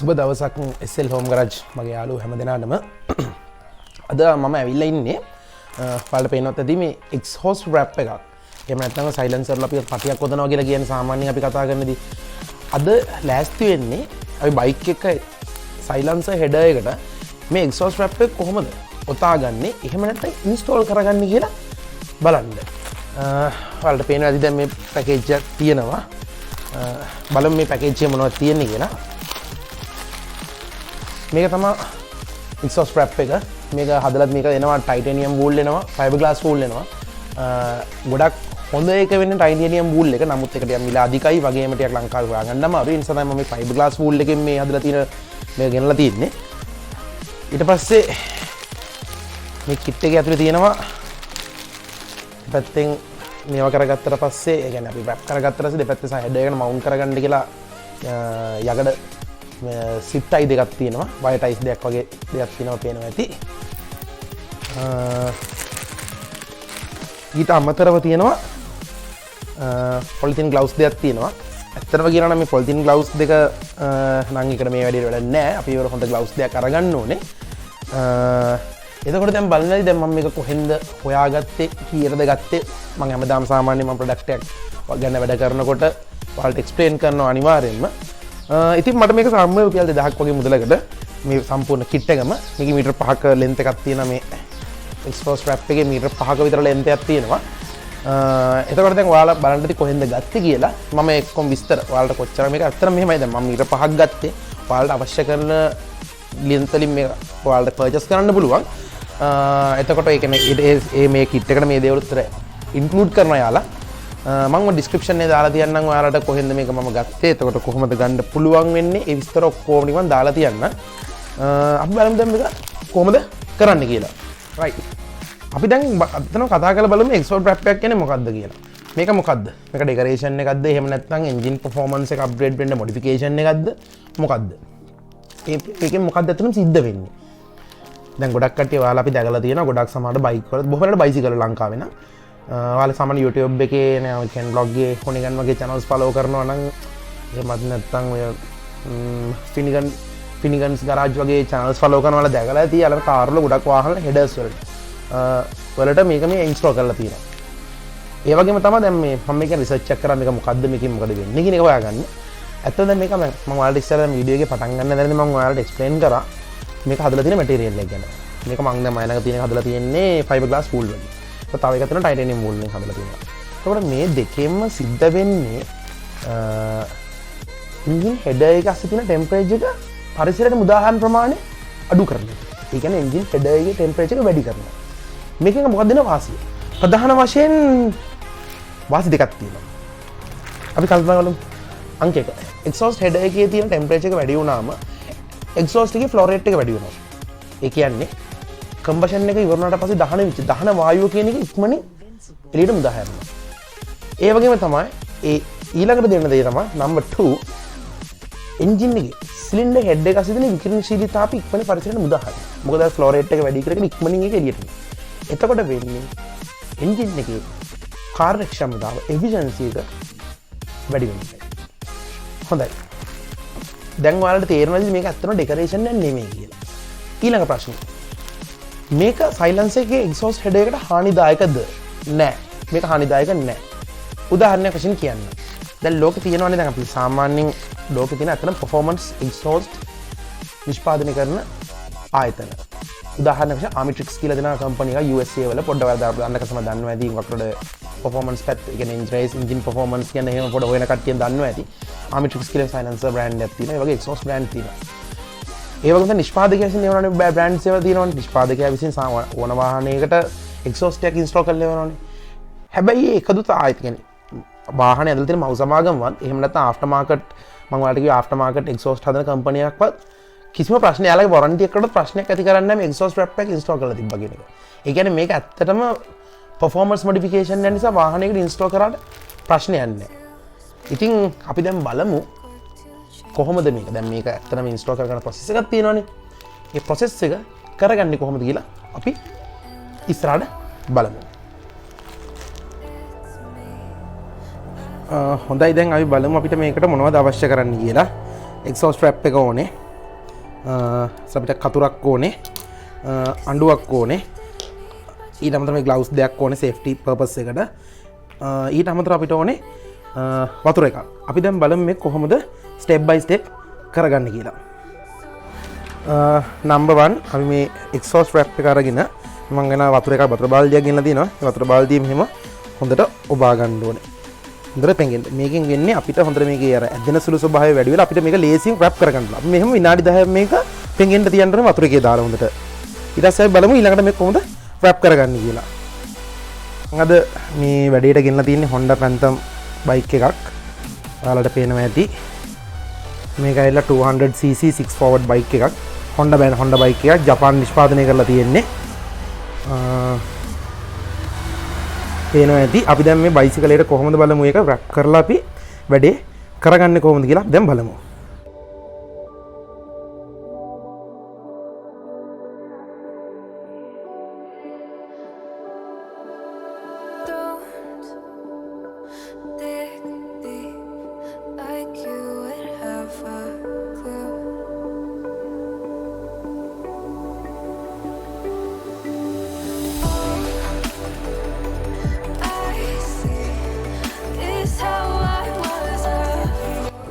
සුබ දවසක් SL home garage මගේ යාළුවෝ හැමදෙනාටම අද මම ඇවිල්ලා ඉන්නේ ඔයාලට පේනවත් ඇති මේ exhaust wrap එකක්. එහෙම නැත්නම් silencer වල අපි පටියක් හොදනවා කියලා කියන්නේ සාමාන්‍යයෙන් අපි කතා කරනදී අද ලෑස්ති වෙන්නේ අපි බයික් එක silencer header එකට මේ exhaust wrap එක කොහොමද ඔතාගන්නේ එහෙම නැත්නම් install කරගන්නේ කියලා බලන්න. ඔයාලට පේනවා ඇති දැන් මේ පැකේජ් එකක් තියෙනවා. බලමු මේ පැකේජ් එක මොනවද තියෙන්නේ කියලා. මේක තමයි exhaust wrap එක. මේක හදලත් මේක එනවා titanium wool එනවා, fiberglass wool එනවා. ගොඩක් හොඳ එක වෙන්නේ titanium wool එක. නමුත් ඒක ටිකක් මිල අධිකයි වගේම ටිකක් ලංකාවේ හොයාගන්න අමාරුයි. ඒ නිසා තමයි මම මේ fiberglass wool එකෙන් මේ හදලා තියෙන මේක ගෙනලා තියෙන්නේ. ඊට පස්සේ මේ kit එකේ ඇතුලේ තියෙනවා පැත්තෙන් මේවා කරගත්තට පස්සේ ඒ කියන්නේ අපි wrap කරගත්තට පස්සේ දෙපැත්තේ side එකකට mount කරගන්න කියලා යකඩ zip tie දෙකක් තියෙනවා. wire ties දෙකක් වගේ දෙකක් තියෙනවා පේනවා ඇති. ඊට අමතරව තියෙනවා polythene gloves දෙකක් තියෙනවා. ඇත්තටම කියනවා නම් මේ polythene gloves දෙක නම් එකට මේ වැඩේට වැඩක් නැහැ. අපි ඒවල හොඳ gloves දෙකක් අරගන්න ඕනේ. එතකොට දැන් බලන්නදී දැන් මම මේක කොහෙන්ද හොයාගත්තේ කීයටද ගත්තේ මම හැමදාම සාමාන්‍යයෙන් මම ප්‍රොඩක්ට් එකක් ගැන වැඩ කරනකොට ඔයාලට එක්ස්ප්ලেইন කරනවා අනිවාර්යෙන්ම. ඉතින් මට මේක සාමාන්‍ය රුපියල් 2000ක් වගේ මුදලකට මේ සම්පූර්ණ කිට් එකම මේක මීටර් 5ක ලෙන්ත් එකක් තියෙනවා. මේ exhaust wrap එකේ මීටර් 5ක විතර ලෙන්ත් එකක් තියෙනවා. එතකොට දැන් ඔයාලා බලන්න ඉතින් කොහෙන්ද ගත්තේ කියලා මම එක්කම විස්තර ඔයාලට කොච්චර මේක ඇත්තටම මෙහෙමයි දැන් මම මීටර් 5ක් ගත්තේ. ඔයාලට අවශ්‍ය කරන ලෙන්ත් වලින් මේක ඔයාලට පර්චේස් කරන්න පුළුවන්. එතකොට ඒ කියන්නේ මේ කිට් එකට මේ දේවල් උත්තර ඉන්ක්ලූඩ් කරනවා යාලා. මම ඩිස්ක්‍රිප්ෂන් එකේ දාලා තියන්නම් ඔයාලට කොහෙන්ද මේක මම ගත්තේ. එතකොට කොහොමද ගන්න පුළුවන් වෙන්නේ ඒ විස්තර ඔක්කොම නිකන් දාලා තියන්න. අපි බලමු දැන් මේක කොහොමද කරන්න කියලා. රයිට්. අපි දැන් අතන කතා කරලා බලමු exhaust wrap එකක් කියන්නේ මොකක්ද කියලා. මේක මොකක්ද? මේක ඩෙකරේෂන් එකක්ද? එහෙම නැත්නම් engine performance එක upgrade වෙන්න modification එකක්ද? මොකක්ද? මේකෙන් මොකක්ද අතන සිද්ධ වෙන්නේ? දැන් ගොඩක් කට්ටිය ඔයාලා අපි දැකලා තියෙනවා ගොඩක් සමහර බයික් වල බොහෝ වෙලාවට බයිසිකල් ලංකාවේ නම් ඔයාලා සාමාන්‍ය YouTube එකේ නේ කියන vlog එකේ කොනිගන් වගේ channels follow කරනවා නම් එහෙමත් නැත්නම් ඔය ෆිනිගන්ස් garage වගේ channels follow කරනවා වල දැකලා ඇති අර කාර් වල ගොඩක් වාහන headers වලට මේක මේ install කරලා තියෙනවා. ඒ වගේම තමයි දැන් මේ මම මේක research එක කරා මේක මොකද්ද මේකෙන් මොකද වෙන්නේ කියන එක හොයාගන්න. ඇත්තටම දැන් මේක මම ඔයාලට ඉස්සරහ වීඩියෝ එකේ පටන් ගන්න දැනදී මම ඔයාලට explain කරා මේක හදලා තියෙන මැටීරියල් එක ගැන. මේක මම දැන් මයිලඟ තියෙන හදලා තියෙන්නේ fiberglass wool වලින්. ඒක තව එකක් තියෙනවා titanium wool වලින් හදලා තියෙනවා. ඒකට මේ දෙකෙන්ම සිද්ධ වෙන්නේ engine header එක ඇස්සේ තියෙන temperature එක පරිසරයට මුදාහන් ප්‍රමාණය අඩු කරනවා. ඒ කියන්නේ engine header එකේ temperature එක වැඩි කරනවා. මේකෙන් මොකක්ද දෙන වාසිය? ප්‍රධාන වශයෙන් වාසි දෙකක් තියෙනවා. අපි කල්පනා කරමු. අංක 1. exhaust header එකේ තියෙන temperature එක වැඩි වුණාම exhaust එකේ flow rate එක වැඩි වෙනවා. ඒ කියන්නේ combustion එක ඉවර වුණාට පස්සේ දහන වායුව කියන එක ඉක්මනින් එළියට මුදා හැරෙනවා. ඒ වගේම තමයි ඒ ඊළඟට දෙන්න දේ තමයි number 2 engine එකේ cylinder head එක අසින් විකිරණශීලීතාවය ඉක්මනින් පරිසරයට මුදා හැරෙනවා. මොකද flow rate එක වැඩි කරගෙන ඉක්මනින් ඒක එළියට එනවා. එතකොට වෙන්නේ engine එකේ කාර්යක්ෂමතාව efficiency එක වැඩි වෙනවා. හොඳයි. දැන් ඔයාලට තේරෙනවද මේක ඇත්තටම ඩෙකරේෂන් එකක් නෙමෙයි කියලා. ඊළඟ ප්‍රශ්නේ. මේක silencer එකේ exhaust header එකට හානිදායකද? නෑ. මේක හානිදායක නෑ. උදාහරණයක් වශයෙන් කියන්න. දැන් ලෝකේ තියෙනවනේ දැන් අපි සාමාන්‍යයෙන් ලෝකේ තියෙන ඇත්තටම performance exhaust නිෂ්පාදනය කරන ආයතන. උදාහරණයක් වශයෙන් Armitrix කියලා දෙන කම්පැනි එක USA වල පොඩ්ඩක් ඔයාලා දන්නක තමයි දන්නවා ඇති. වක්‍රඩ performance පැත්ත, ඒ කියන්නේ engine performance කියන එහෙම පොඩ හොයන කට්ටියන් දන්නවා ඇති. Armitrix කියලා silencer brand එකක් තියෙනවා. ඒ වගේ exhaust brand තියෙනවා. ඒ වගේම නිෂ්පාදකයන් විසින් එවනනේ බ්‍රෑන්ඩ්ස් ඒවා තියෙනවනේ. නිෂ්පාදකයා විසින් ඕන වාහනයකට exhaust එකක් install කරලා එවනනේ. හැබැයි ඒකදුත් ආයෙත් කියන්නේ වාහනේ ඇතුළේ තියෙන මව් සමාගම්වත් එහෙම නැත්නම් after market මම ඔයාලට කිව්වා after market exhaust හදන කම්පැනියක්වත් කිසිම ප්‍රශ්නයක් යාලගේ warranty එකකට ප්‍රශ්නයක් ඇති කරන්නේ නැහැ මේ exhaust wrap එක install කරලා තිබ්බා කියන එක. ඒ කියන්නේ මේක ඇත්තටම performance modification එක නිසා වාහනයකට install කරාට ප්‍රශ්නයක් නැහැ. ඉතින් අපි දැන් බලමු කොහොමද මේක දැන් මේක ඇත්තටම ඉන්ස්ටෝල් කරගන්න process එකක් තියෙනවනේ. ඒ process එක කරගන්නේ කොහොමද කියලා අපි ඉස්සරහට බලමු. හොඳයි දැන් අපි බලමු අපිට මේකට මොනවද අවශ්‍ය කරන්නේ කියලා. exhaust wrap එක ඕනේ. අපිට කතුරක් ඕනේ, අඬුවක් ඕනේ, ඊට අමතරව මේ ග්ලව්ස් දෙකක් ඕනේ සේෆ්ටි පර්පස් එකට. ඊට අමතරව අපිට ඕනේ වතුර එකක්. අපි දැන් බලමු මේ කොහොමද ස්ටෙප් බයි ස්ටෙප් කරගන්න කියලා. නම්බර් 1 අපි මේ එක්සෝස්ට් රැප් එක අරගෙන මම ගන්න වතුර එකක් වතුර බාල්දියක් ගෙනලා තියෙනවා. මේ වතුර බාල්දිය මෙහෙම හොඳට ඔබා ගන්න ඕනේ. හොඳට පෙඟෙන්න. මේකෙන් වෙන්නේ අපිට හොඳට මේකේ අර ඇදෙන සුළු ස්වභාවය වැඩි වෙලා අපිට මේක ලේසියෙන් රැප් කරගන්න. අපි මෙහෙම විනාඩි 10ක් මේක පෙඟෙන්න තියන්න ඕනේ වතුර එකේ දාලා හොඳට. ඊට පස්සේ බලමු ඊළඟට මේක කොහොමද රැප් කරගන්නේ කියලා. අද මේ වැඩේට ගෙනලා තියෙන්නේ Honda Phantom බයික් එකක්. ඔයාලට පේනවා ඇති. මේක ඇවිල්ලා 200cc 6 forward බයික් එකක්. Honda brand Honda බයික් එකක්. ජපාන් නිෂ්පාදනය කරලා තියෙන්නේ. පේනවා ඇති. අපි දැන් මේ බයිසිකලයට කොහොමද බලමු ඒක රැප් කරලා අපි වැඩේ කරගන්නේ කොහොමද කියලා දැන් බලමු.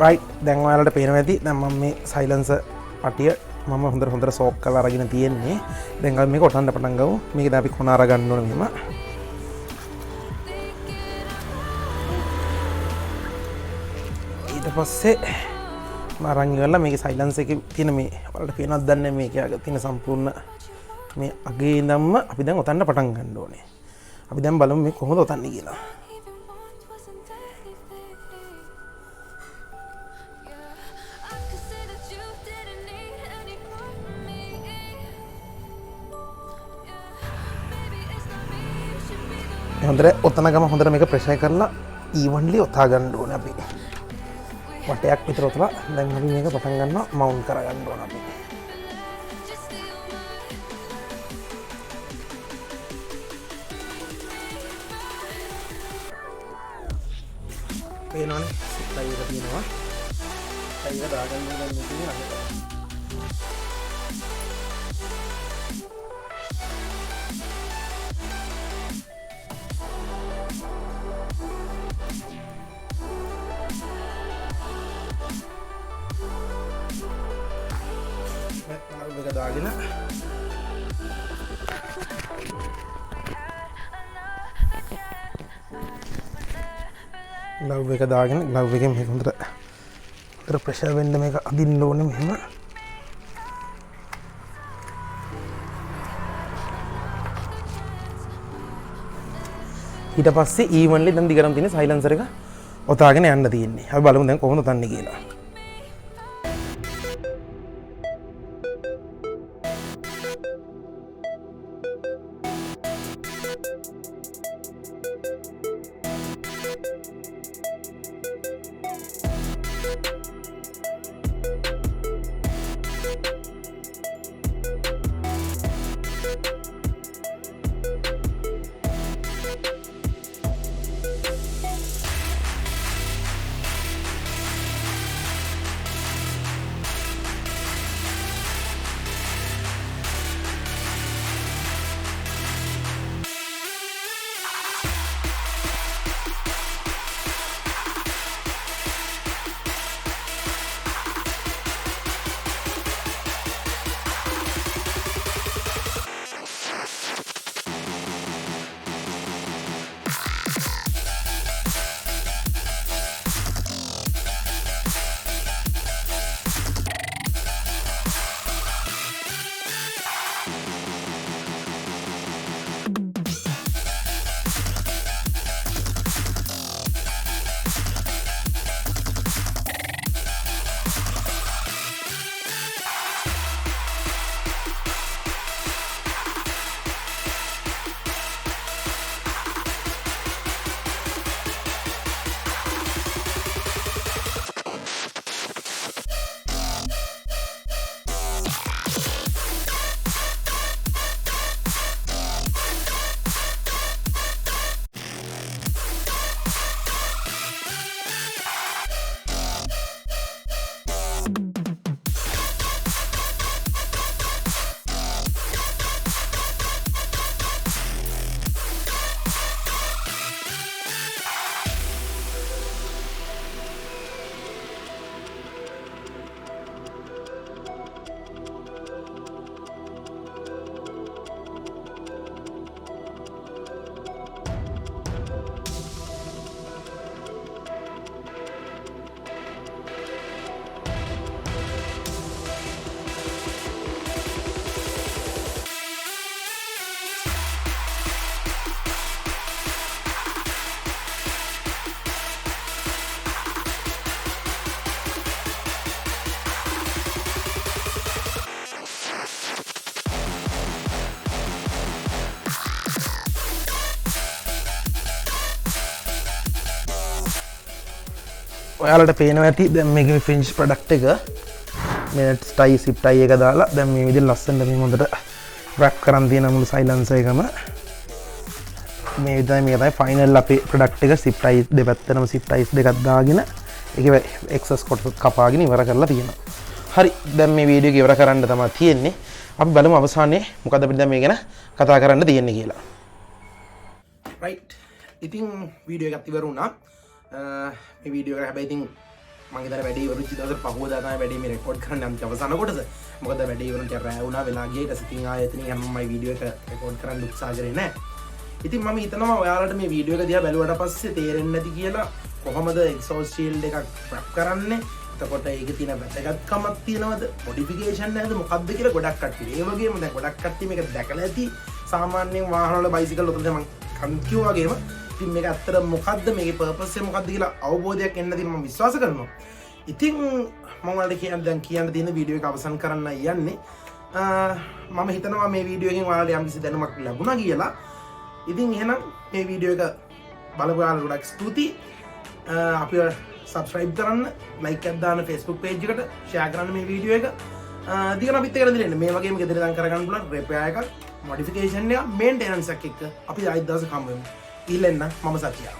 රයිට්, දැන් ඔයාලට පේනවා ඇති. දැන් මම මේ සයිලන්සර් පටිය මම හොඳට සෝක් කරලා අරගෙන තියෙන්නේ. දැන් අපි මේක ඔතන්න පටන් ගමු. මේක දැන් අපි කොන අර ගන්න ඕනේ මෙහෙම. ඊට පස්සේ මම අරන් ඉවරලා මේකේ සයිලන්සර් එකේ තියෙන මේ ඔයාලට පේනවද දන්නේ මේකේ අග තියෙන සම්පූර්ණ මේ අගේ ඉඳන්ම අපි දැන් ඔතන්න පටන් ගන්න ඕනේ. අපි දැන් බලමු මේ කොහොමද ඔතන්නේ කියලා. හොඳට ඔතන ගම හොඳට මේක ප්‍රෙෂර් කරලා ඊවන්ලි ඔතා ගන්න ඕනේ අපි. වටයක් විතර ඔතලා දැන් අපි මේක පටන් ගන්නවා මවුන්ට් කරගන්න ඕන අපි. පේනවනේ ටයර් එක තියෙනවා. ටයර් දාගන්න ඕන මෙතන අහකට. එක දාගෙන ග්ලව් එක දාගෙන ග්ලව් එකෙන් මේක හොඳට ප්‍රෙෂර් වෙන්න මේක අදින්න ඕනේ මෙහෙම. ඊට පස්සේ ඊවන්ලි දැන් දිගටම තියෙන සයිලන්සර් එක ඔතාගෙන යන්න තියෙන්නේ. අපි බලමු දැන් කොහොමද ඔතන්නේ කියලා. ඔයාලට පේනවා ඇති දැන් මේකේ ෆිනිෂ් ප්‍රොඩක්ට් එක මේ ටයි සිප් ටයි එක දාලා දැන් මේ විදිහට ලස්සනට මේ හොඳට රැප් කරන් තියෙන මුළු සයිලන්සර් එකම මේ විදිහයි මේ තමයි ෆයිනල් අපේ ප්‍රොඩක්ට් එක සිප් ටයි දෙපැත්තටම සිප් ටයිස් දෙකක් දාගෙන ඒකේ එක්සස් කොටස් කපාගෙන ඉවර කරලා තියෙනවා. හරි දැන් මේ වීඩියෝ එක ඉවර කරන්න තමයි තියෙන්නේ. අපි බලමු අවසානයේ මොකද අපිට දැන් මේ ගැන කතා කරන්න තියෙන්නේ කියලා. රයිට් ඉතින් වීඩියෝ එකක් ඉවර වුණා. මේ වීඩියෝ එක හැබැයි ඉතින් මම හිතන්නේ වැඩි ඉවරුච්ච දවසේ පහුවදා තමයි වැඩි මේ රෙකෝඩ් කරන්න යම් අවසාන කොටස. මොකද වැඩි ඉවරුන්ට රැ වුණා වෙලා ගියා. ඊට පස්සේ ඉතින් ආයෙත් ඉතින් මම මේ වීඩියෝ එක රෙකෝඩ් කරන්න උත්සාහ කරේ නැහැ. ඉතින් මම හිතනවා ඔයාලට මේ වීඩියෝ එක දිහා බැලුවට පස්සේ තේරෙන්නේ නැති කියලා කොහොමද එක්සෝස් ෂීල්ඩ් එකක් රැප් කරන්නේ. එතකොට ඒකේ තියෙන වැදගත්කමක් තියෙනවද? මොඩිෆිකේෂන් නැද්ද මොකක්ද කියලා ගොඩක් කට්ටිය. ඒ වගේම දැන් ගොඩක් කට්ටිය මේක දැකලා ඇති. සාමාන්‍යයෙන් වාහනවල බයිසිකල් වල දැන් මම කිව්වා වගේම ඉතින් මේක ඇත්තට මොකද්ද මේකේ පර්පස් එක මොකද්ද කියලා අවබෝධයක් එන්න තියෙන මම විශ්වාස කරනවා. ඉතින් මම ඔයාලට කියන්න තියෙන වීඩියෝ එක අවසන් කරන්න යන්නේ. මම හිතනවා මේ වීඩියෝ එකෙන් ඔයාලට යම්කිසි දැනුමක් ලැබුණා කියලා. ඉතින් එහෙනම් මේ වීඩියෝ එක බලපු ඔයාලට ගොඩක් ස්තුතියි. අපිව සබස්ක්‍රයිබ් කරන්න, ලයික් එකක් දාන්න Facebook page එකට, ෂෙයා කරන්න මේ වීඩියෝ එක. දිගට අපිත් එක්ක ඉඳලා මේ වගේම ගෙදර ඉඳන් කරගන්න පුළුවන් රිපෙයාර් එකක්, මොඩිෆිකේෂන් එකක්, මේන්ටෙනන්ස් එකක් එක්ක අපි ආයෙත් දවසක හම්බ වෙමු. ඉල්ලෙන්න මම සත්‍යයි.